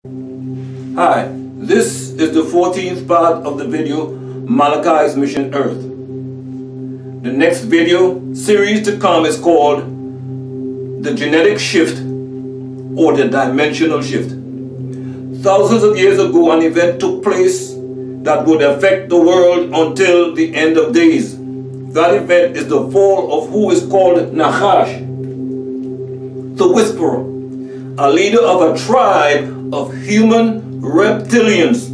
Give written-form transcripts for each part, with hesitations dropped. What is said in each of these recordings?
Hi, this is the 14th part of the video, Malachi's Mission Earth. The next video series to come is called The Genetic Shift or the Dimensional Shift. Thousands of years ago, an event took place that would affect the world until the end of days. That event is the fall of who is called Nakhash, the Whisperer, a leader of a tribe of human reptilians,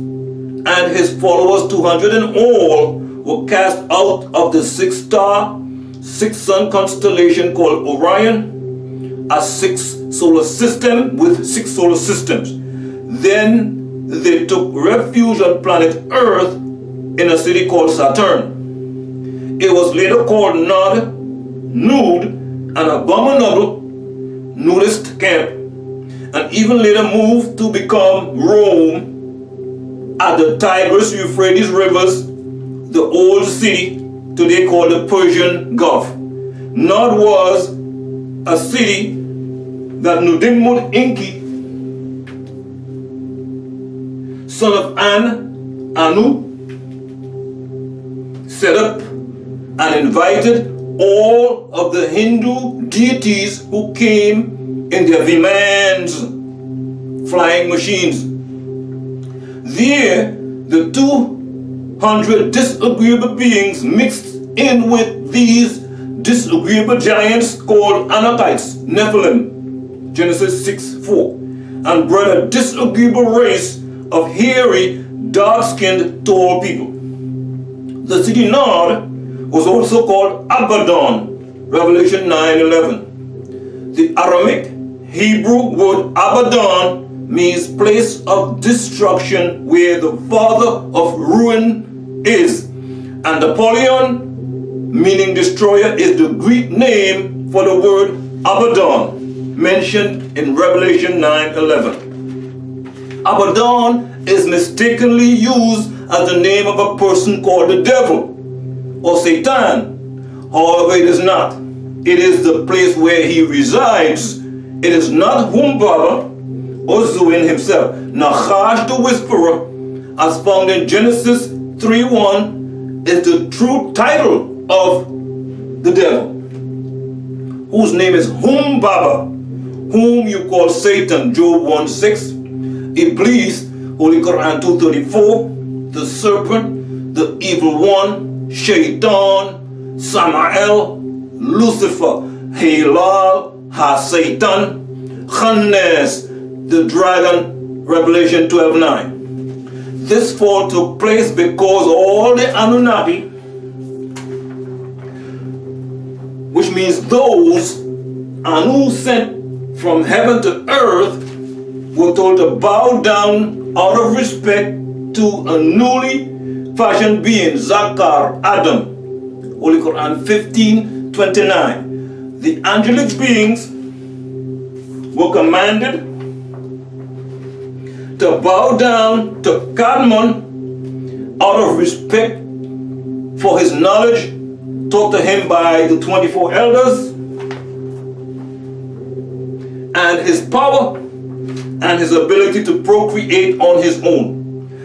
and his followers, 200 in all, were cast out of the six-star, six-sun constellation called Orion, a six-solar system with six solar systems. Then they took refuge on planet Earth in a city called Saturn. It was later called nude, an abominable nudist camp, and even later moved to become Rome at the Tigris-Euphrates rivers, the old city today called the Persian Gulf. Nod was a city that Nudimud Inki, son of Anu, set up and invited all of the Hindu deities who came in their Vimans, flying machines. There, the 200 disagreeable beings mixed in with these disagreeable giants called Anakites, Nephilim, Genesis 6:4, and bred a disagreeable race of hairy, dark-skinned, tall people. The city Nod was also called Abaddon, Revelation 9:11. The Aramaic Hebrew word Abaddon means place of destruction, where the father of ruin is. And Apollyon, meaning destroyer, is the Greek name for the word Abaddon, mentioned in Revelation 9:11. Abaddon is mistakenly used as the name of a person called the devil or Satan. However, it is not. It is the place where he resides. It is not Humbaba or Zuin himself. Nakhash the Whisperer, as found in Genesis 3:1, is the true title of the devil, whose name is Humbaba, whom you call Satan, Job 1:6, Iblis, Holy Quran 2:34, the serpent, the evil one, Shaitan, Samael, Lucifer, Halal, Ha-Satan, Khannes, the dragon, Revelation 12:9. This fall took place because all the Anunnaki, which means those Anu sent from heaven to earth, were told to bow down out of respect to a newly fashioned being, Zakar, Adam, Holy Quran 15:29. The angelic beings were commanded to bow down to Kadmon out of respect for his knowledge taught to him by the 24 elders, and his power and his ability to procreate on his own.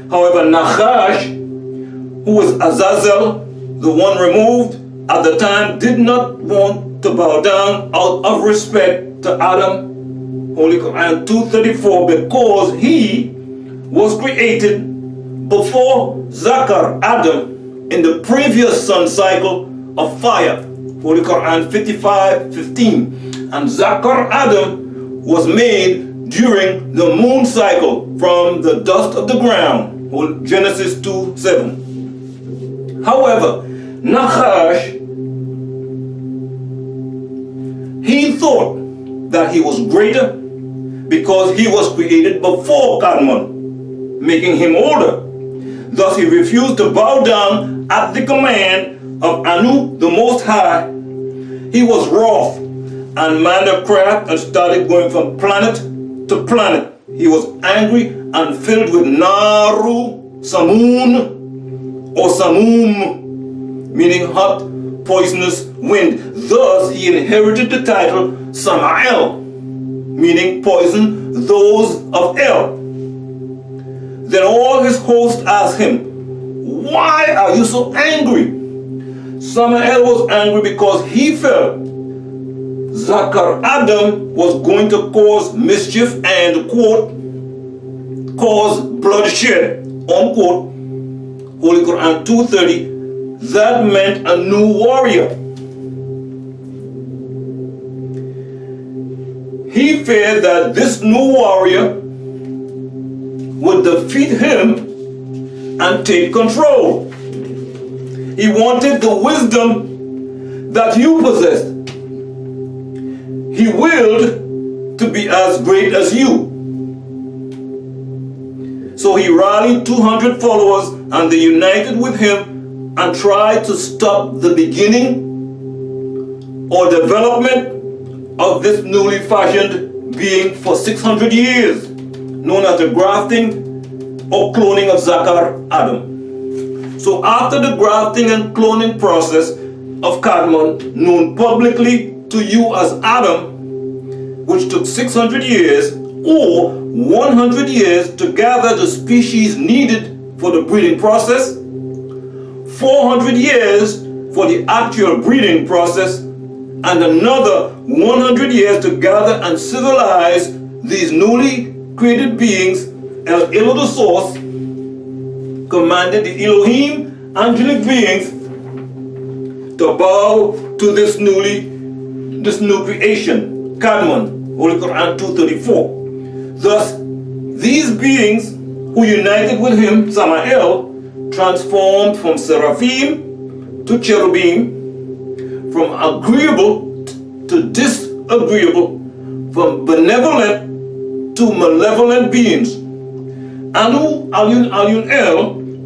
However, Nakhash, who was Azazel, the one removed at the time, did not want to bow down out of respect to Adam, Holy Quran 2:34, because he was created before Zakar, Adam, in the previous sun cycle of fire, Holy Quran 55:15, and Zakar, Adam, was made during the moon cycle from the dust of the ground, Genesis 2:7. However, Nakhash, he thought that he was greater because he was created before Kadmon, making him older. Thus he refused to bow down at the command of Anu, the Most High. He was wroth and man of craft and started going from planet to planet. He was angry and filled with Naru Samun or Samum, meaning hot, poisonous wind. Thus he inherited the title Samael, meaning poison those of El. Then all his host asked him, "Why are you so angry?" Samael was angry because he felt Zakar Adam was going to cause mischief and, quote, cause bloodshed, unquote. Holy Quran 2:30. That meant a new warrior. He feared that this new warrior would defeat him and take control. He wanted the wisdom that you possessed. He willed to be as great as you. So he rallied 200 followers and they united with him and tried to stop the beginning or development of this newly fashioned being for 600 years, known as the grafting or cloning of Zakar Adam. So after the grafting and cloning process of Kadmon, known publicly to you as Adam, which took 600 years or 100 years to gather the species needed for the breeding process, 400 years for the actual breeding process, and another 100 years to gather and civilize these newly created beings. El Elo the source commanded the Elohim angelic beings to bow to this new creation, Kadmon, Holy Quran 2:34. Thus, these beings who united with him, Samael, transformed from seraphim to cherubim, from agreeable to disagreeable, from benevolent to malevolent beings. Anu Ayun El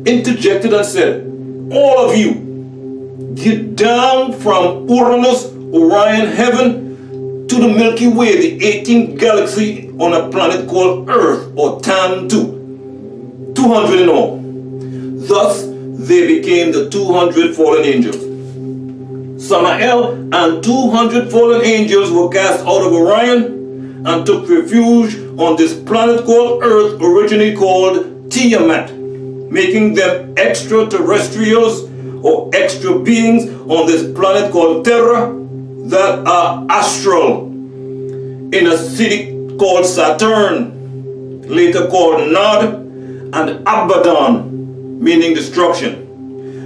interjected and said, "All of you, get down from Uranus, Orion heaven, to the Milky Way, the 18th galaxy on a planet called Earth, or Tam-2, 200 in all." Thus, they became the 200 fallen angels. Samael and 200 fallen angels were cast out of Orion and took refuge on this planet called Earth, originally called Tiamat, making them extraterrestrials or extra beings on this planet called Terra that are astral in a city called Saturn, later called Nod, and Abaddon, meaning destruction.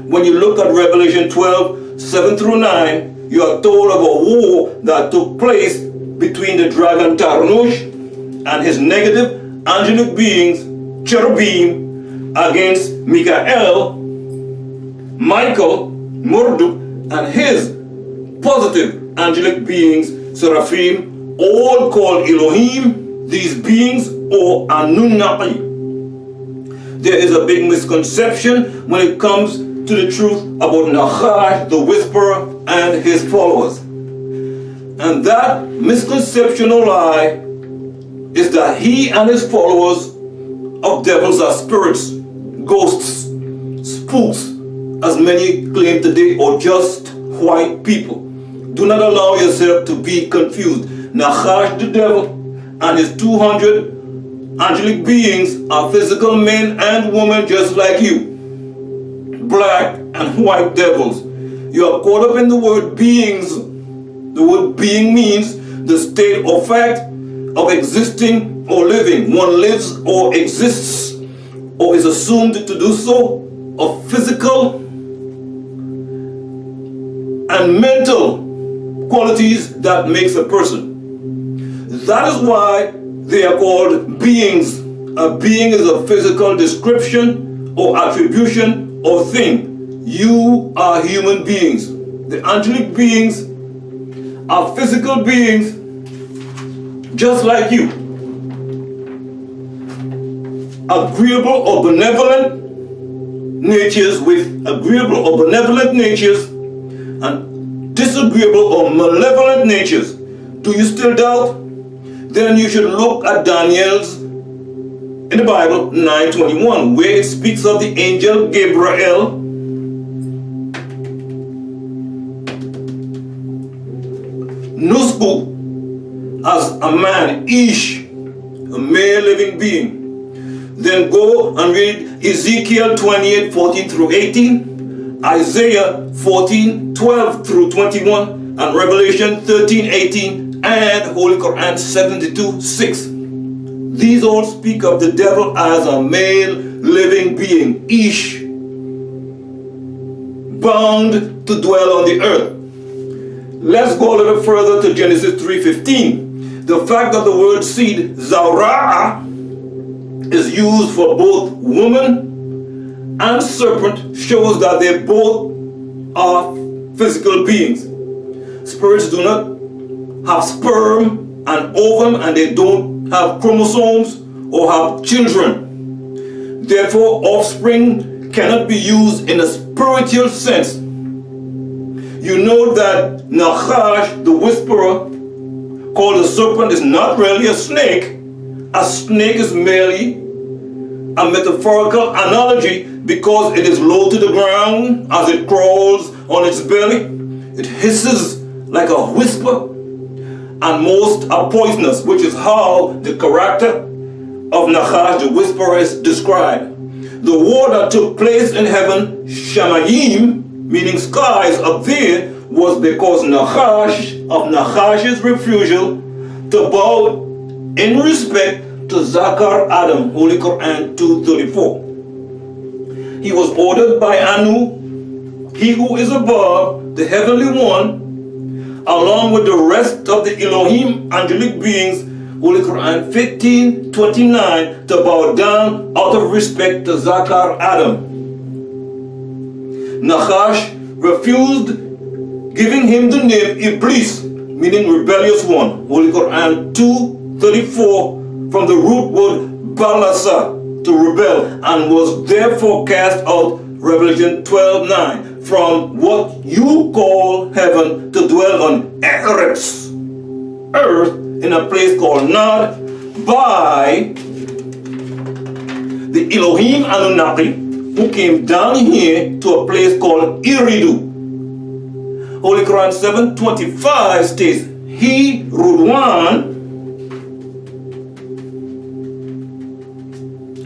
When you look at Revelation 12:7-9, you are told of a war that took place between the dragon Tarnush and his negative angelic beings, cherubim, against Michael, Marduk, and his positive angelic beings, seraphim, all called Elohim, these beings, or Anunnaki. There is a big misconception when it comes to the truth about Nakhash, the whisperer, and his followers. And that misconception or lie is that he and his followers of devils are spirits, ghosts, spooks, as many claim today, or just white people. Do not allow yourself to be confused. Nakhash the devil and his 200 angelic beings are physical men and women just like you. Black and white devils. You are caught up in the word beings. The word being means the state or fact of existing or living. One lives or exists or is assumed to do so, of physical and mental qualities that makes a person. That is why they are called beings. A being is a physical description or attribution or thing. You are human beings. The angelic beings are physical beings just like you. Agreeable or benevolent natures with agreeable or benevolent natures and disagreeable or malevolent natures. Do you still doubt? Then you should look at Daniel's in the Bible 9:21, where it speaks of the angel Gabriel Nusbu as a man, Ish, a male living being. Then go and read Ezekiel 28, 14 through 18, Isaiah 14, 12 through 21, and Revelation 13, 18, and Holy Quran 72, 6. These all speak of the devil as a male living being, Ish, bound to dwell on the earth. Let's go a little further to Genesis 3:15. The fact that the word seed, Zara'ah, is used for both woman and serpent shows that they both are physical beings. Spirits do not have sperm and ovum, and they don't have chromosomes or have children. Therefore, offspring cannot be used in a spiritual sense. You know that Nakhash, the whisperer, called the serpent, is not really a snake. A snake is merely a metaphorical analogy because it is low to the ground as it crawls on its belly. It hisses like a whisper, and most are poisonous, which is how the character of Nakhash, the whisperer, is described. The war that took place in heaven, Shamayim, meaning skies up there, was because of Nakhash's refusal to bow in respect to Zakar Adam, Holy Quran 2:34. He was ordered by Anu, he who is above, the heavenly one, along with the rest of the Elohim angelic beings, Holy Quran 15:29, to bow down out of respect to Zakar Adam. Nakhash refused, giving him the name Iblis, meaning rebellious one, Holy Quran 2:34, from the root word balasa, to rebel, and was therefore cast out, Revelation 12:9, from what you call heaven to dwell on Eretz, earth, in a place called Nod, by the Elohim Anunnaki, who came down here to a place called Iridu. Holy Quran 7:25 states, he, Rudwan,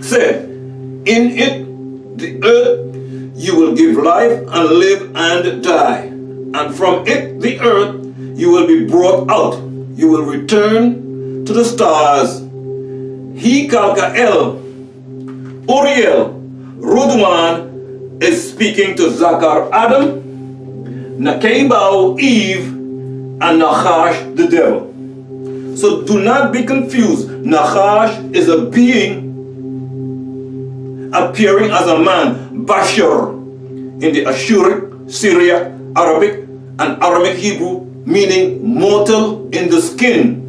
said, in it, the earth, you will give life and live and die. And from it, the earth, you will be brought out. You will return to the stars. He, Kalkael, Uriel, Rudwan, is speaking to Zakar Adam, Nakebao, Eve, and Nakhash, the devil. So do not be confused. Nakhash is a being appearing as a man, Bashar, in the Ashuric, Syriac, Arabic, and Aramaic Hebrew, meaning mortal in the skin.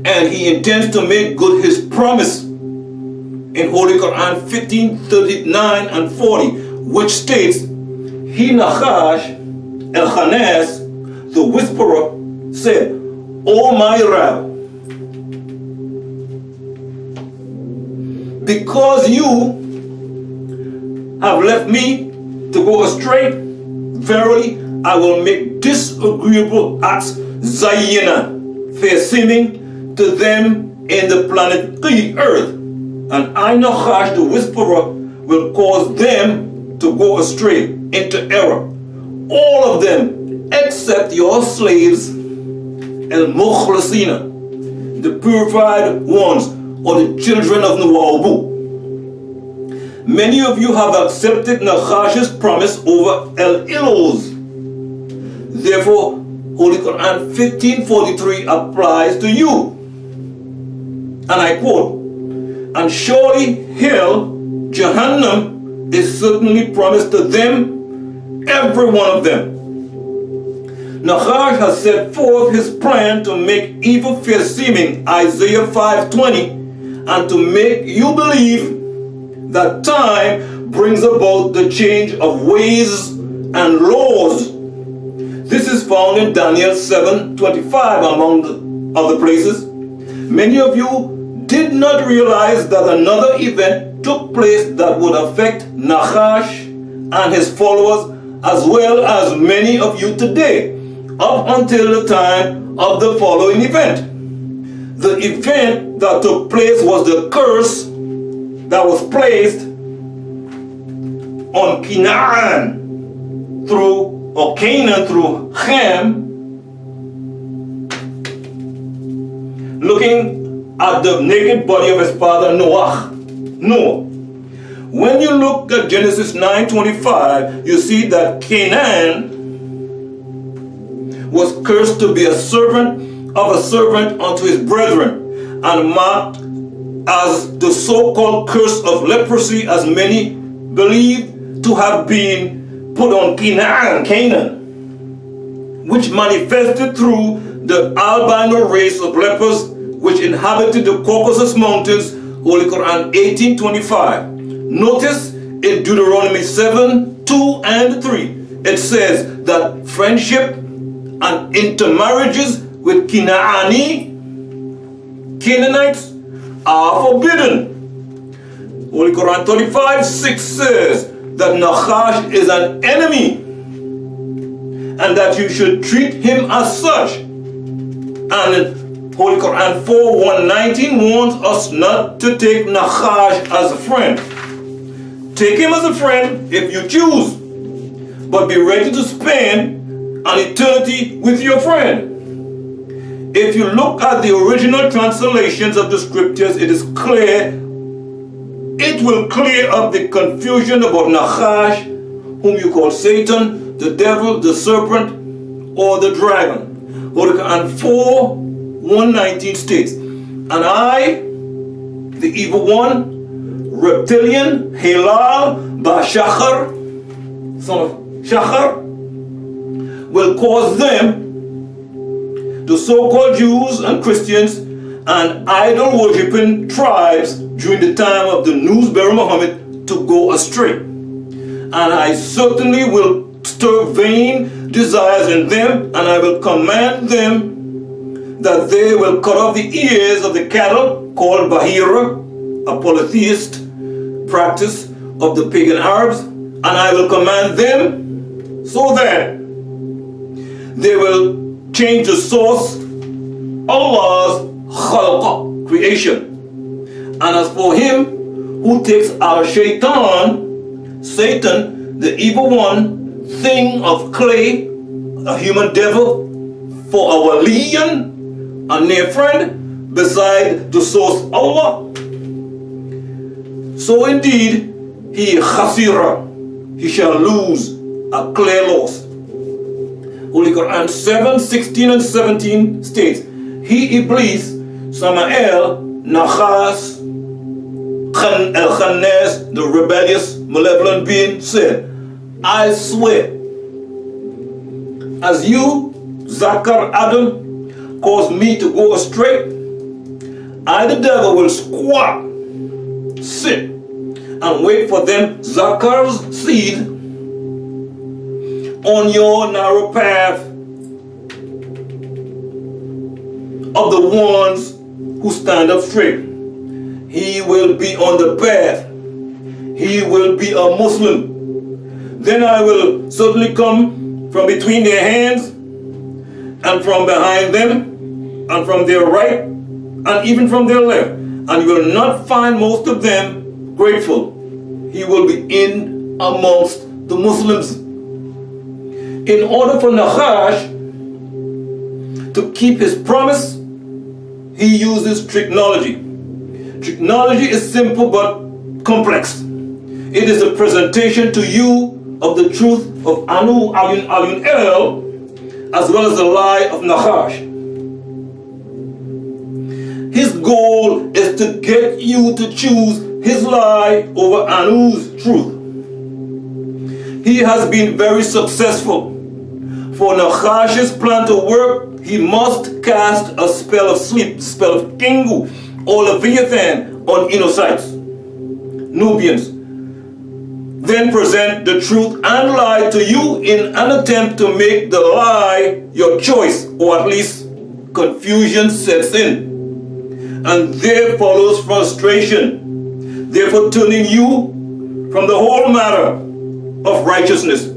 And he intends to make good his promise in Holy Quran 15:39 and 40, which states, he, Nakhash, El-Khanas, the whisperer, said, O my Rab, because you have left me to go astray, verily I will make disagreeable acts Zayyina, fair seeming to them in the planet the earth, and I, Nakhash, the whisperer, will cause them to go astray into error, all of them except your slaves, El-Mukhlasina, the purified ones, or the children of Nuwabu. Many of you have accepted Nakhash's promise over El-Ilos. Therefore, Holy Quran 15:43 applies to you. And I quote, and surely hell, Jahannam, is certainly promised to them, every one of them. Nakhash has set forth his plan to make evil fair seeming, Isaiah 5:20, and to make you believe that time brings about the change of ways and laws. This is found in Daniel 7:25, among the other places. Many of you did not realize that another event took place that would affect Nakhash and his followers, as well as many of you today, up until the time of the following event. The event that took place was the curse that was placed on Canaan through Ham, looking at the naked body of his father Noah. When you look at Genesis 9:25, you see that Canaan was cursed to be a servant of a servant unto his brethren, and marked as the so-called curse of leprosy, as many believe to have been put on Canaan, which manifested through the albino race of lepers which inhabited the Caucasus Mountains. Holy Quran 18:25. Notice in Deuteronomy 7:2 and 3, it says that friendship and intermarriages with Canaanites are forbidden. Holy Quran 35:6 says that Nakhash is an enemy and that you should treat him as such. And Holy Quran 4:119 warns us not to take Nakhash as a friend. Take him as a friend if you choose, but be ready to spend an eternity with your friend. If you look at the original translations of the scriptures, it is clear. It will clear up the confusion about Nakhash, whom you call Satan, the devil, the serpent, or the dragon. Holy Quran 4:119 states, and I, the evil one, reptilian, Halal, Bashachar, son of Shachar, will cause them, the so-called Jews and Christians and idol-worshipping tribes during the time of the Newsbearer Muhammad, to go astray. And I certainly will stir vain desires in them, and I will command them that they will cut off the ears of the cattle called Bahira, a polytheist practice of the pagan Arabs, and I will command them so that they will change the source, Allah's khalqa, creation. And as for him who takes al-shaitan, Satan, the evil one, thing of clay, a human devil, for a waliyan, a near friend, beside the source Allah, so indeed he khasira, he shall lose a clear loss. Holy Quran 7:16 and 17 states, he Iblis, Samael, Nakhash, El-Khannas, the rebellious, malevolent being, said, I swear, as you, Zakar Adam, caused me to go astray, I, the devil, will squat, sit, and wait for them, Zakar's seed, on your narrow path of the ones who stand up straight. He will be on the path. He will be a Muslim. Then I will suddenly come from between their hands, and from behind them, and from their right, and even from their left. And you will not find most of them grateful. He will be in amongst the Muslims. In order for Nakhash to keep his promise, he uses tricknology. Tricknology is simple but complex. It is a presentation to you of the truth of Anu, Ayun, El, as well as the lie of Nakhash. His goal is to get you to choose his lie over Anu's truth. He has been very successful. For Nakhash's plan to work, he must cast a spell of sleep, spell of Kingu, or Leviathan on Inosites, Nubians. Then present the truth and lie to you in an attempt to make the lie your choice, or at least confusion sets in. And there follows frustration, therefore turning you from the whole matter of righteousness.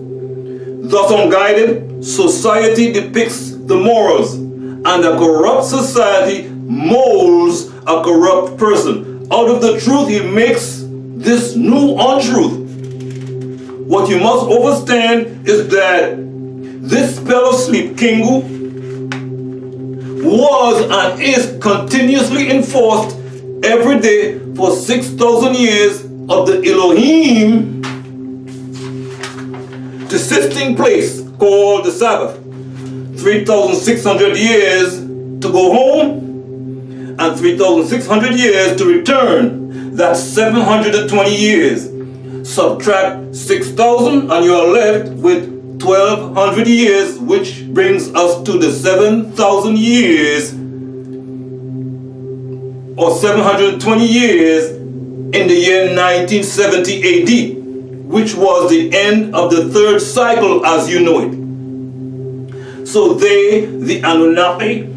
Thus unguided, society depicts the morals, and a corrupt society molds a corrupt person. Out of the truth he makes this new untruth, what you must understand is that this spell of sleep, Kingu, was and is continuously enforced every day for 6,000 years of the Elohim desisting place called the Sabbath. 3,600 years to go home and 3,600 years to return. That's 720 years. Subtract 6,000 and you are left with 1,200 years, which brings us to the 7,000 years or 720 years in the year 1970 AD, which was the end of the third cycle as you know it. So they, the Anunnaki,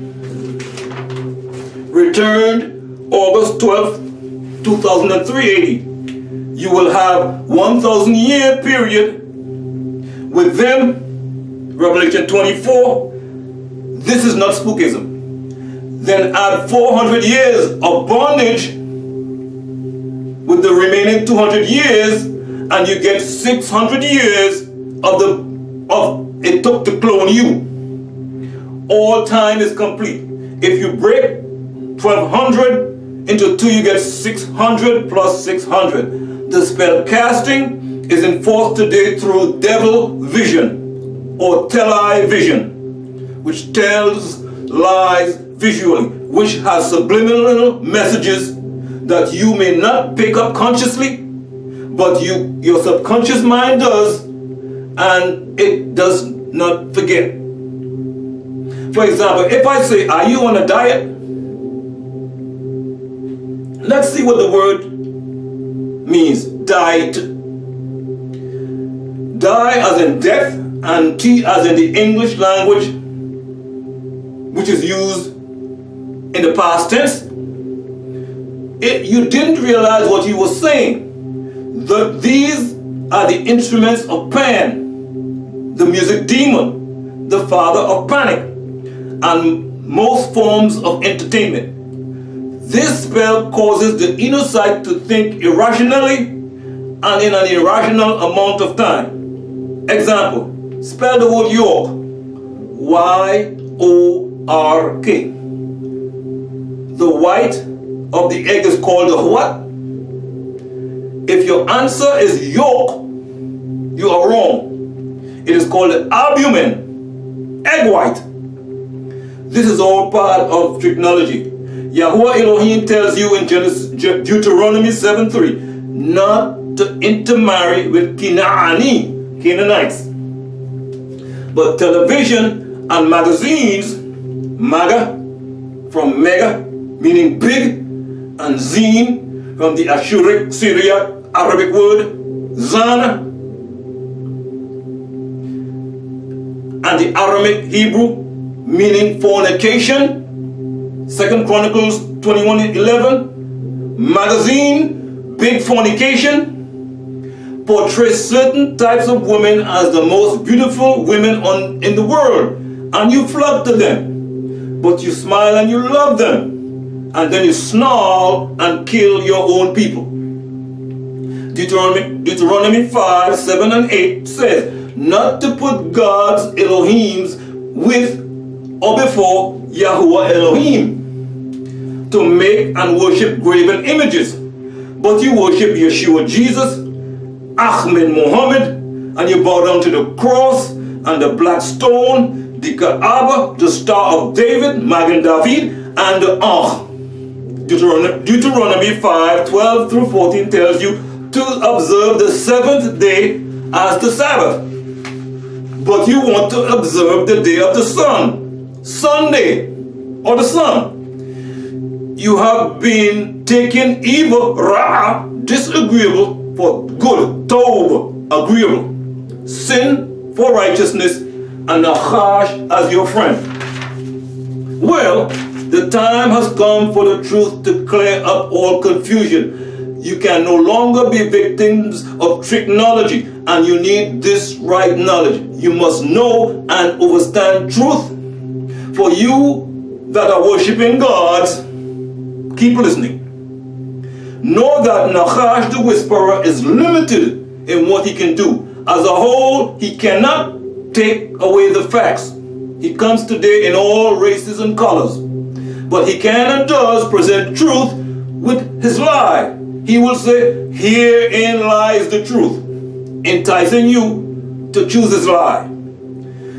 returned August 12th, 2003 AD. You will have 1,000 year period with them. Revelation 24. This is not spookism. Then add 400 years of bondage with the remaining 200 years, and you get 600 years of it took to clone you. All time is complete. If you break 1,200 into 2, you get 600 plus 600. The spell casting is enforced today through devil vision or television, which tells lies visually, which has subliminal messages that you may not pick up consciously, but your subconscious mind does, and it does not forget. For example, if I say, are you on a diet? Let's see what the word means. Diet. Die as in death, and T as in the English language, which is used in the past tense. You didn't realize what you were saying. These are the instruments of Pan, the music demon, the father of panic, and most forms of entertainment. This spell causes the inner sight to think irrationally and in an irrational amount of time. Example, spell the word York. Y-O-R-K. The white of the egg is called a what? If your answer is yolk, you are wrong. It is called albumin, egg white. This is all part of TRICKNOLOGY. Yahuwah Elohim tells you in Deuteronomy 7:3 not to intermarry with Canaanites. But television and magazines, MAGA from mega, meaning big, and zine from the Syriac Arabic word zana, and the Aramaic Hebrew meaning fornication, 2 Chronicles 21:11, magazine, big fornication, portrays certain types of women as the most beautiful women in the world, and you flock to them, but you smile and you love them, and then you snarl and kill your own people. Deuteronomy 5:7 and 8 says not to put God's Elohims with or before Yahuwah Elohim, to make and worship graven images, but you worship Yeshua Jesus, Ahmed Muhammad, and you bow down to the cross and the black stone, the Kaaba, the Star of David, Magen David, and the Ark. Deuteronomy 5:12 through 14 tells you to observe the seventh day as the Sabbath, but you want to observe the day of the sun, Sunday, or the sun. You have been taking evil, Ra, disagreeable, for good, Tov, agreeable, sin for righteousness, and Nakhash as your friend. Well, the time has come for the truth to clear up all confusion. You can no longer be victims of TRICKNOLOGY, and you need this right knowledge. You must know and understand truth. For you that are worshiping gods, keep listening. Know that Nakhash the Whisperer is limited in what he can do. As a whole, he cannot take away the facts. He comes today in all races and colors. But he can and does present truth with his lie. He will say, herein lies the truth, enticing you to choose his lie.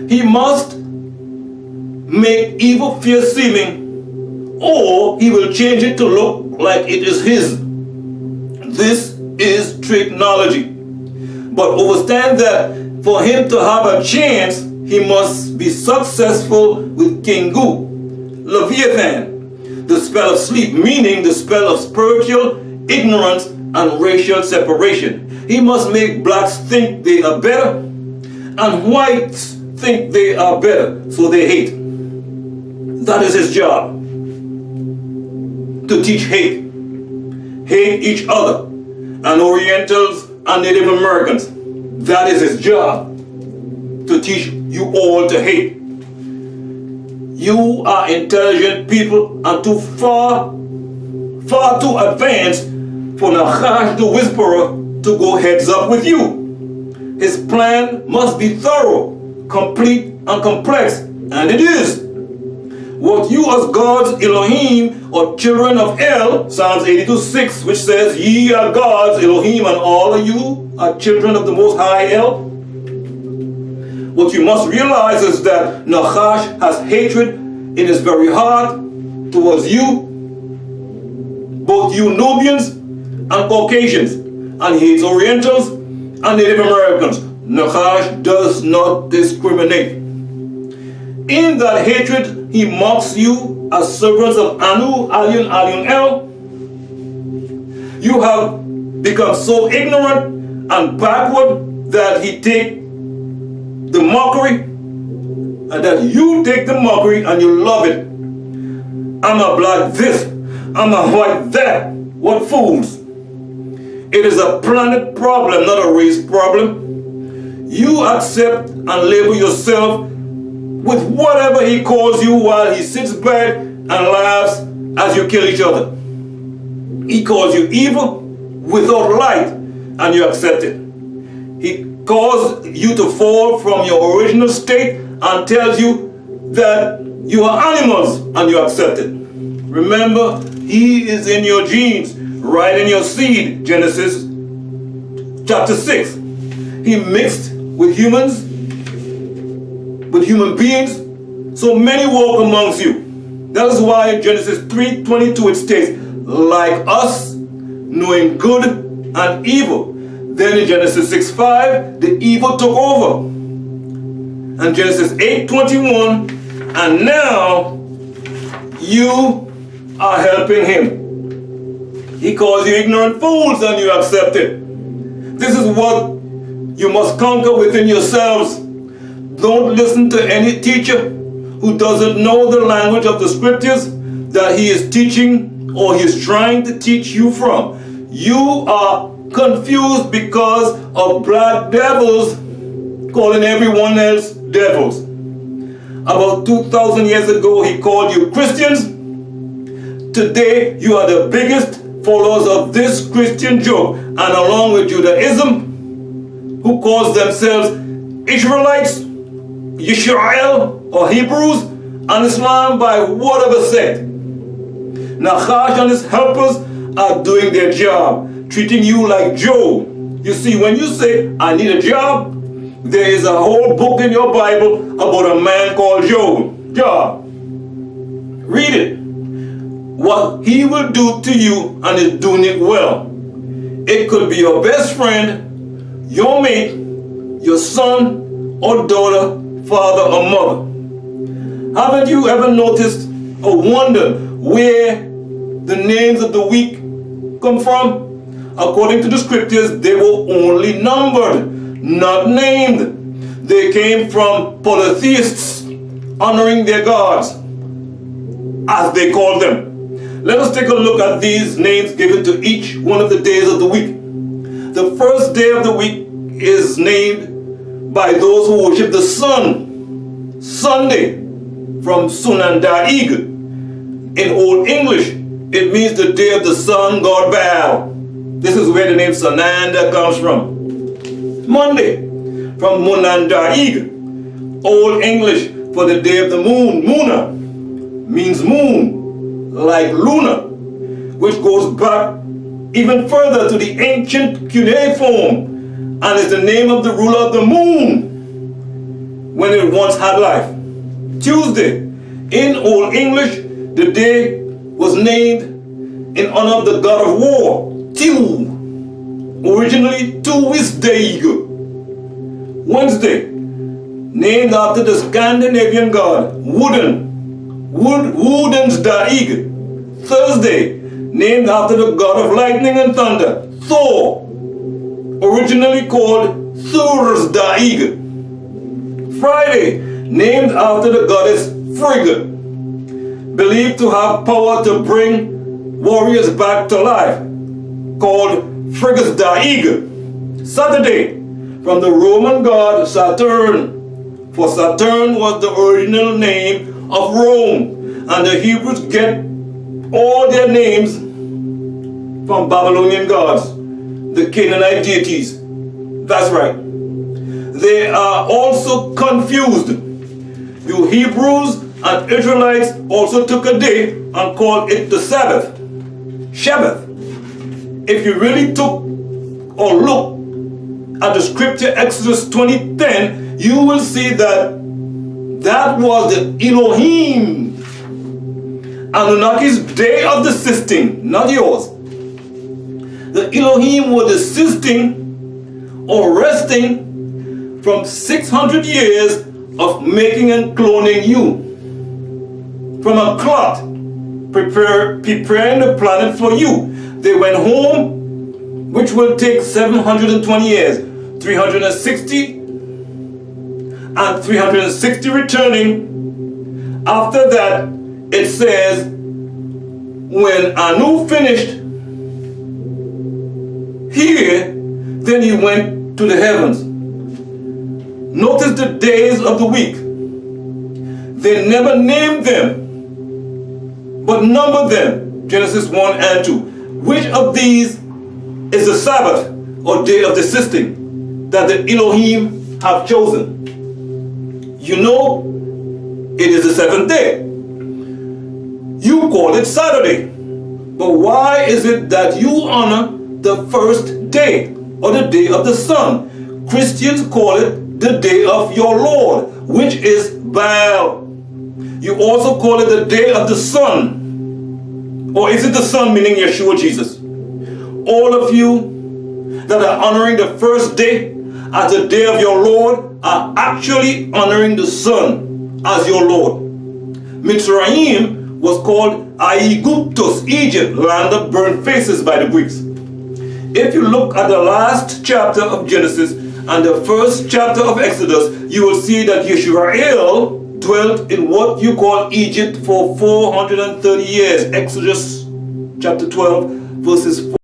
He must make evil fear seeming, or he will change it to look like it is his. This is TRICKNOLOGY. But understand that for him to have a chance, he must be successful with Kingu, Leviathan, the spell of sleep, meaning the spell of spiritual ignorance and racial separation. He must make blacks think they are better and whites think they are better, so they hate. That is his job, to teach hate. Hate each other, and Orientals and Native Americans. That is his job, to teach you all to hate. You are intelligent people and far too advanced for Nakhash the Whisperer to go heads up with you. His plan must be thorough, complete, and complex, and it is. What you as God's Elohim or children of El, Psalms 82:6, which says, ye are God's Elohim and all of you are children of the Most High El. What you must realize is that Nakhash has hatred in his very heart towards you, both you Nubians and Caucasians, and he hates Orientals and Native Americans. Nakhash does not discriminate. In that hatred, he mocks you as servants of Anu, Alion, Alion El. You have become so ignorant and backward that he takes the mockery, and that you take the mockery and you love it. I'm a black this, I'm a white that. What fools! It is a planet problem, not a race problem. You accept and label yourself with whatever he calls you while he sits back and laughs as you kill each other. He calls you evil without light, and you accept it. He calls you to fall from your original state and tells you that you are animals, and you accept it. Remember, he is in your genes, right in your seed, Genesis chapter 6. He mixed with humans, with human beings, so many walk amongst you. That is why in Genesis 3:22 it states, like us, knowing good and evil. Then in Genesis 6:5, the evil took over. And Genesis 8:21, and now you are helping him. He calls you ignorant fools and you accept it. This is what you must conquer within yourselves. Don't listen to any teacher who doesn't know the language of the scriptures that he is teaching or he is trying to teach you from. You are confused because of black devils calling everyone else devils. About 2,000 years ago, he called you Christians. Today, you are the biggest followers of this Christian joke, and along with Judaism, who calls themselves Israelites, Yisrael, or Hebrews, and Islam by whatever sect. Nakhash and his helpers are doing their job, treating you like Job. You see, when you say, I need a job, there is a whole book in your Bible about a man called Job. Read it. What he will do to you, and is doing it well. It could be your best friend, your mate, your son or daughter, father or mother. Haven't you ever noticed or wondered where the names of the week come from? According to the scriptures, they were only numbered, not named. They came from polytheists honoring their gods, as they called them. Let us take a look at these names given to each one of the days of the week. The first day of the week is named by those who worship the sun, Sunday, from Sunandaig in Old English, It means the day of the sun god Baal. This is where the name Sananda comes from. Monday, from Munandaig, Old English for the day of the moon. Muna means moon, like Luna, which goes back even further to the ancient cuneiform and is the name of the ruler of the moon when it once had life. Tuesday, in Old English, the day was named in honor of the god of war, Tiu, originally Tuisdaig. Wednesday, named after the Scandinavian god Woodensdaig. Thursday, named after the god of lightning and thunder, Thor, originally called Thursdaig. Friday, named after the goddess Frigga, believed to have power to bring warriors back to life, called Friggasdaig. Saturday, from the Roman god Saturn, for Saturn was the original name of Rome, and the Hebrews get all their names from Babylonian gods, the Canaanite deities. That's right. They are also confused. You Hebrews and Israelites also took a day and called it the Sabbath, Shabbath. If you really took or look at the scripture Exodus 20:10, you will see that that was the Elohim, Anunnaki's day of the sisting, not yours. The Elohim were desisting or resting from 600 years of making and cloning you from a clot, preparing the planet for you. They went home, which will take 720 years, 360 and 360 returning. After that, it says, when Anu finished here, then he went to the heavens. Notice the days of the week. They never named them, but numbered them. Genesis 1 and 2. Which of these is the Sabbath or day of desisting that the Elohim have chosen? You know, it is the seventh day. You call it Saturday. But why is it that you honor the first day or the day of the sun? Christians call it the day of your Lord, which is Baal. You also call it the day of the sun. Or is it the sun, meaning Yeshua Jesus? All of you that are honoring the first day as the day of your Lord are actually honoring the sun as your Lord. Mitzrayim was called Aegyptus, Egypt, land of burnt faces by the Greeks. If you look at the last chapter of Genesis and the first chapter of Exodus, you will see that Yisrael dwelt in what you call Egypt for 430 years. Exodus chapter 12 verses 4.